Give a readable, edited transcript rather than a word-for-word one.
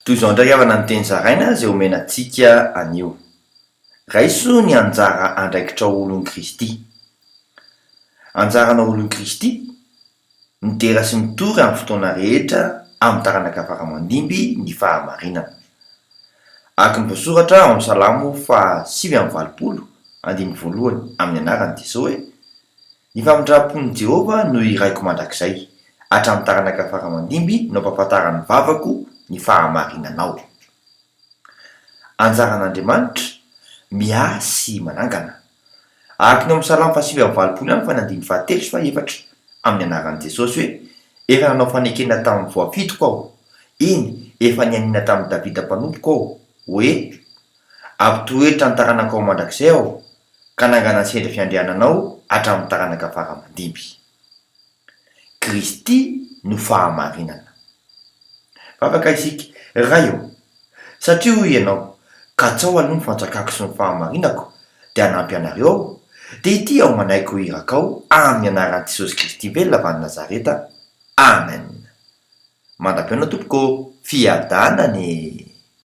Toy izao ndray avana ny teny zaraina izay omenantsika anio. Raiso ny anjara andraikitra olon'i Kristy. Anjarana olon'i Kristy midera sy mitory amin'ny fotoana rehetra amin'ny taranaka faramandimby ny fahamarinana. Araka ny voasoratra ao amin'ny Salamo 8:20 amin'ny anarany dia izao hoe: ny famindrampon'i Jehova no iraiko mandrakizay, hatramin'ny taranaka faramandimby no ampahafantarany vavako ny fahamarinanao. Anjaran'Andriamanitra miha sy manangana. Araka ny amin'ny Salamo 8:7 amin'ny anaran'i Jesosy hoe: efa nanao fanekena tamin'ny voafitoko aho, iny efa nianina tamin'ny Davida mpanompoko aho, hoe ampitoetra ny taranaka ao mandrakizay aho, ka nangana sendra fiandriananao hatramin'ny taranaka faramandimby. Kristy no fahamarinana. Vavaka isika ray eo, satria hoy ianao: katsao aloha ny fanjakako sy ny fahamarinako, dia hanampy anareo aho, dia ity aho manaiko hiraka ao amin'ny anaran'i Jesosy Kristy velona avy any Nazareta. Amen. Mandram-piaona tompoko, fiadanane.